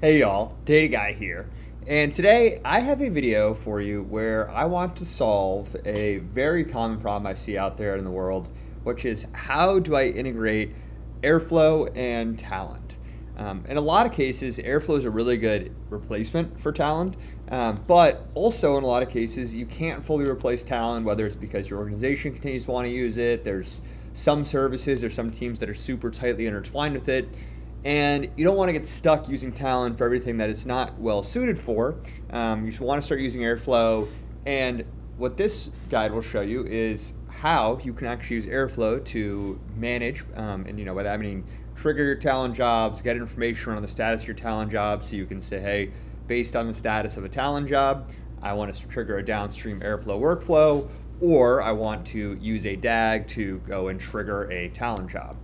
Hey y'all, Data Guy here. And today I have a video for you where I want to solve a very common problem I see out there in the world, which is how do I integrate Airflow and Talend? In a lot of cases, Airflow is a really good replacement for Talend, but also in a lot of cases, you can't fully replace Talend, whether it's because your organization continues to want to use it, there's some services or some teams that are super tightly intertwined with it, and you don't want to get stuck using Talend for everything that it's not well suited for. You should want to start using Airflow, and what this guide will show you is how you can actually use Airflow to manage, and by that I mean trigger your Talend jobs, get information on the status of your Talend job, so you can say, hey, based on the status of a Talend job, I want to trigger a downstream Airflow workflow, or I want to use a DAG to go and trigger a Talend job.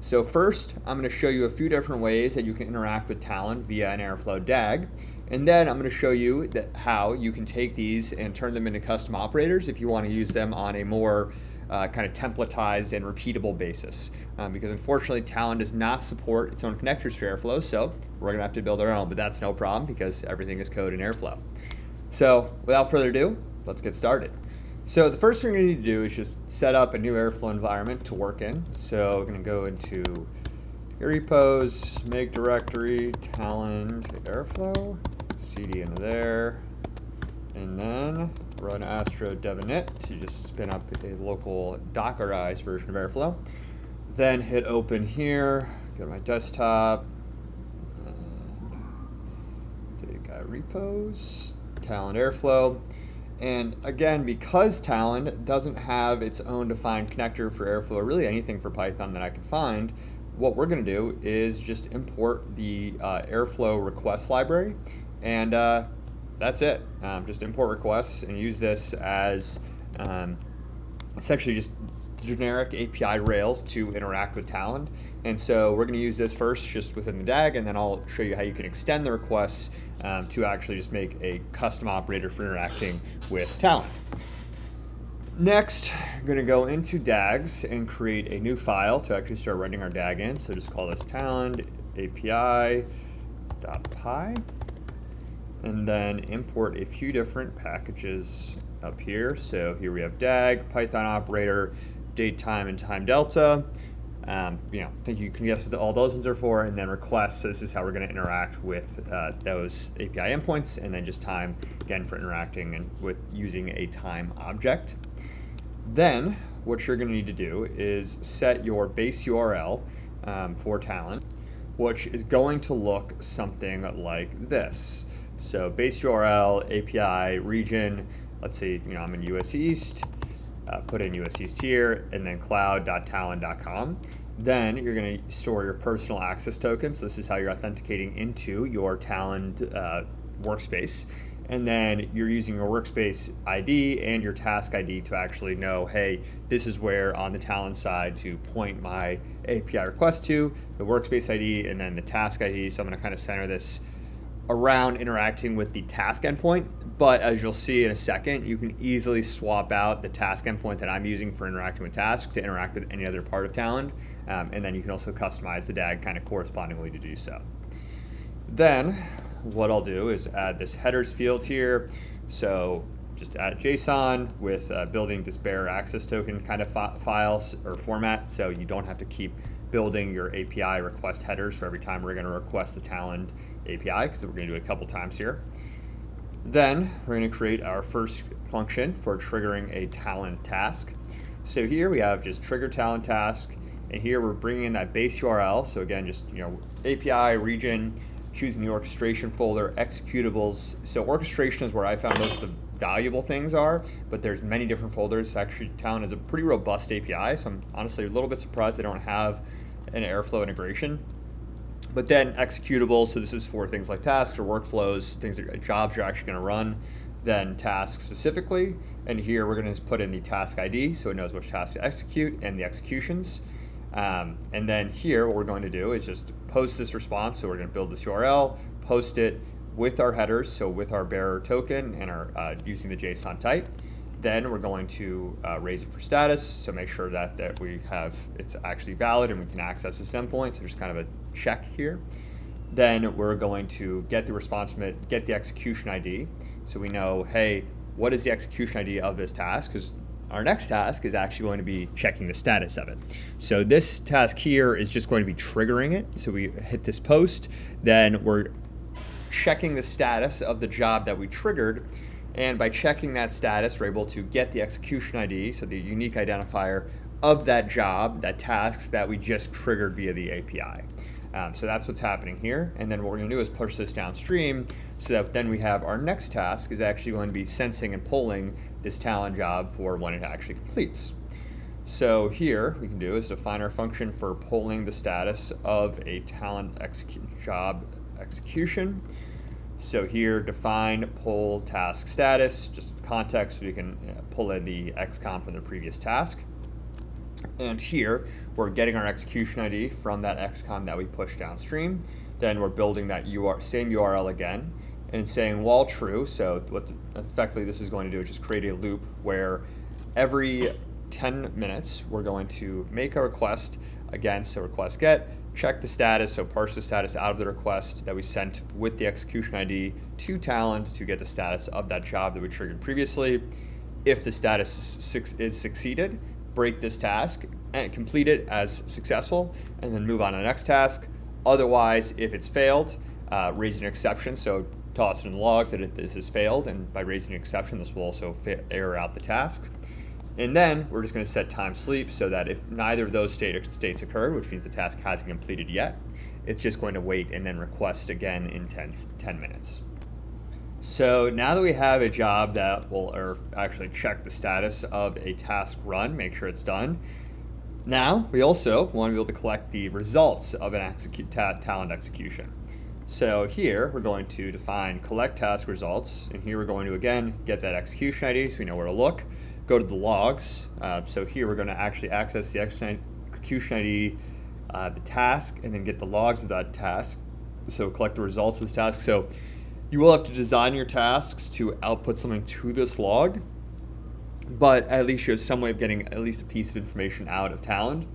So first, I'm going to show you a few different ways that you can interact with Talend via an Airflow DAG. And then I'm going to show you how you can take these and turn them into custom operators if you want to use them on a more kind of templatized and repeatable basis. Because unfortunately, Talend does not support its own connectors for Airflow, so we're going to have to build our own. But that's no problem because everything is code in Airflow. So without further ado, let's get started. So the first thing we need to do is just set up a new Airflow environment to work in. So we're going to go into your repos, make directory, Talend Airflow, cd into there, and then run astro dev init to just spin up a local Dockerized version of Airflow. Then hit open here, go to my desktop, Data Guy repos, Talend Airflow. And again, because Talend doesn't have its own defined connector for Airflow, or really anything for Python that I can find, what we're going to do is just import the Airflow request library, and that's it. Just import requests and use this as essentially just generic API rails to interact with Talend. And so we're going to use this first just within the DAG, and then I'll show you how you can extend the requests to actually just make a custom operator for interacting with Talend. Next, I'm going to go into DAGs and create a new file to actually start running our DAG in. So just call this Talend API .py, and then import a few different packages up here. So here we have DAG, Python operator, date time and time delta. I think you can guess what all those ones are for, and then requests. So this is how we're going to interact with those API endpoints, and then just time again for interacting and with using a time object. Then what you're going to need to do is set your base URL for Talend, which is going to look something like this. So base URL, API region. Let's say I'm in US East. Put in US East here, and then cloud.talend.com. Then you're going to store your personal access token. So this is how you're authenticating into your Talend workspace. And then you're using your workspace ID and your task ID to actually know, hey, this is where on the Talend side to point my API request to, the workspace ID, and then the task ID. So I'm going to kind of center this around interacting with the task endpoint, but as you'll see in a second, you can easily swap out the task endpoint that I'm using for interacting with tasks to interact with any other part of Talend, and then you can also customize the DAG kind of correspondingly to do so. Then what I'll do is add this headers field here, so just add JSON with building this bare access token kind of files or format, so you don't have to keep building your API request headers for every time we're going to request the Talend API, because we're going to do it a couple times here. Then we're going to create our first function for triggering a Talend task. So here we have just trigger Talend task, and here we're bringing in that base URL. So again, just API region, choosing the orchestration folder, executables. So orchestration is where I found most of the valuable things are, but there's many different folders. Actually, Talend is a pretty robust API, so I'm honestly a little bit surprised they don't have an Airflow integration. But then executables, so this is for things like tasks or workflows, things that jobs you're actually going to run, then tasks specifically. And here we're going to put in the task ID, so it knows which task to execute and the executions. And then here what we're going to do is just post this response. So we're going to build this URL, post it with our headers, so with our bearer token and our using the JSON type. Then we're going to raise it for status, so make sure that we have it's actually valid and we can access this endpoint. So there's kind of a check here. Then we're going to get the response from it, get the execution ID. So we know, hey, what is the execution ID of this task? Because our next task is actually going to be checking the status of it. So this task here is just going to be triggering it. So we hit this post, then we're checking the status of the job that we triggered. And by checking that status, we're able to get the execution ID, so the unique identifier of that job, that task that we just triggered via the API. So that's what's happening here. And then what we're going to do is push this downstream so that then we have our next task is actually going to be sensing and pulling this Talend job for when it actually completes. So here we can do is define our function for pulling the status of a Talend job execution. So here define pull task status, just context so you can pull in the XCOM from the previous task. And here we're getting our execution ID from that XCOM that we pushed downstream. Then we're building that same URL again and saying while true. So what effectively this is going to do is just create a loop where every 10 minutes we're going to make a request against a request get, check the status, so parse the status out of the request that we sent with the execution ID to Talend to get the status of that job that we triggered previously. If the status is succeeded, break this task and complete it as successful, and then move on to the next task. Otherwise, if it's failed, raise an exception. So toss it in the logs that this has failed, and by raising an exception, this will also error out the task. And then we're just going to set time sleep so that if neither of those states occurred, which means the task hasn't completed yet, it's just going to wait and then request again in 10 minutes. So now that we have a job that will actually check the status of a task run, make sure it's done, now we also want to be able to collect the results of an Talend execution. So here we're going to define collect task results, and here we're going to again get that execution ID so we know where to look. Go to the logs. So here we're going to actually access the execution ID, the task, and then get the logs of that task. So collect the results of this task. So you will have to design your tasks to output something to this log, but at least you have some way of getting at least a piece of information out of Talend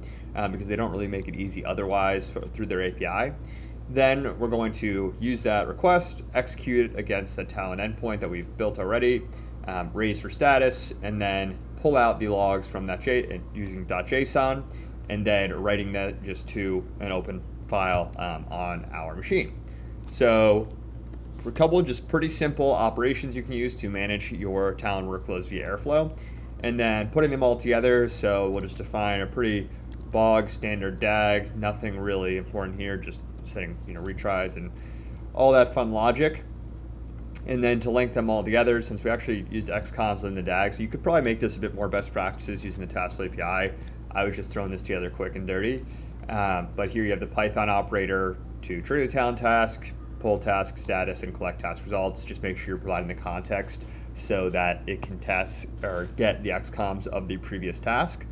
because they don't really make it easy otherwise through their API. Then we're going to use that request, execute it against the Talend endpoint that we've built already, raise for status, and then pull out the logs from that using .json, and then writing that just to an open file on our machine. So a couple of just pretty simple operations you can use to manage your Talend workflows via Airflow, and then putting them all together. So we'll just define a pretty bog standard DAG, nothing really important here, just setting retries and all that fun logic. And then to link them all together, since we actually used XCOMs in the DAG, so you could probably make this a bit more best practices using the Taskflow API. I was just throwing this together quick and dirty. But here you have the Python operator to trigger the Talend task, pull task status, and collect task results. Just make sure you're providing the context so that it can test or get the XCOMs of the previous task.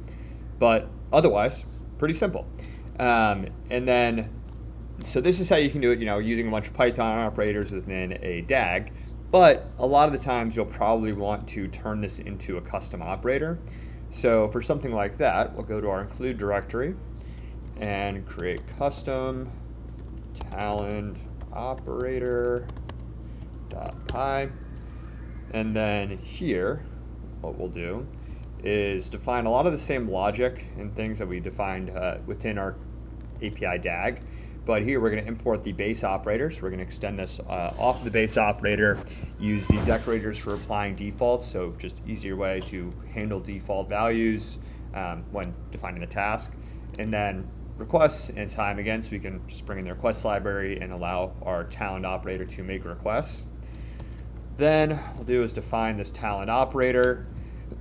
But otherwise, pretty simple. And then, so this is how you can do it, using a bunch of Python operators within a DAG. But a lot of the times you'll probably want to turn this into a custom operator. So for something like that, we'll go to our include directory and create custom Talend operator.py. And then here, what we'll do is define a lot of the same logic and things that we defined within our API DAG. But here we're going to import the base operator. So we're going to extend this off of the base operator, use the decorators for applying defaults. So just easier way to handle default values when defining the task. And then requests and time again, so we can just bring in the request library and allow our Talend operator to make requests. Then what we'll do is define this Talend operator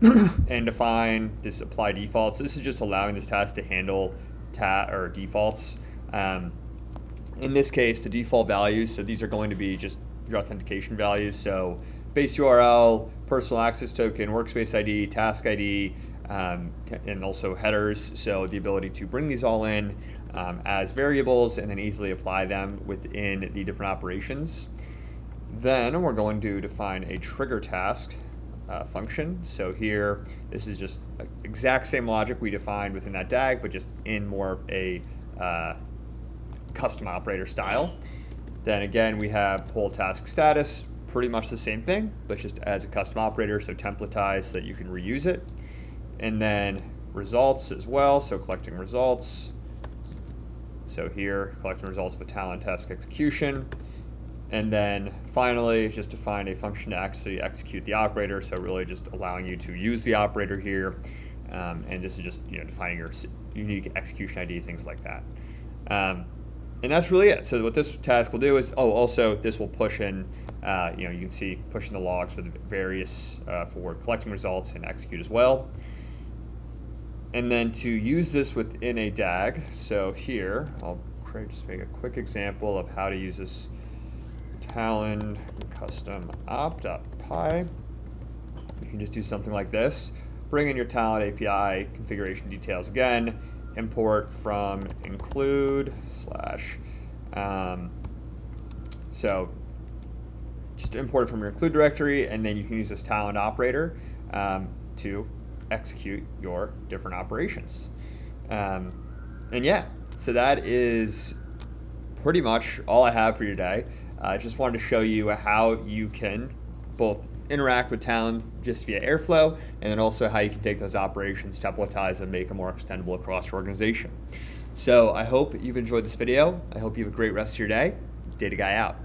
and define this apply defaults. So this is just allowing this task to handle defaults. In this case, the default values, so these are going to be just your authentication values. So base URL, personal access token, workspace ID, task ID, and also headers. So the ability to bring these all in as variables and then easily apply them within the different operations. Then we're going to define a trigger task function. So here, this is just exact same logic we defined within that DAG, but just in more a custom operator style. Then again, we have pull task status, pretty much the same thing, but just as a custom operator, so templatized so that you can reuse it. And then results as well, so collecting results. So here, collecting results for Talend task execution. And then finally, just define a function to actually execute the operator. So really just allowing you to use the operator here. And this is just defining your unique execution ID, things like that. And that's really it. So what this task will do is, also this will push in, you can see pushing the logs for the various, for collecting results and execute as well. And then to use this within a DAG, so here, I'll just make a quick example of how to use this Talend custom op.py. You can just do something like this. Bring in your Talend API configuration details again, import from include / so just import it from your include directory, and then you can use this Talend operator to execute your different operations. And yeah, so that is pretty much all I have for you today. I just wanted to show you how you can both interact with Talend just via Airflow, and then also how you can take those operations, templatize, and make them more extendable across your organization. So I hope you've enjoyed this video. I hope you have a great rest of your day. Data Guy out.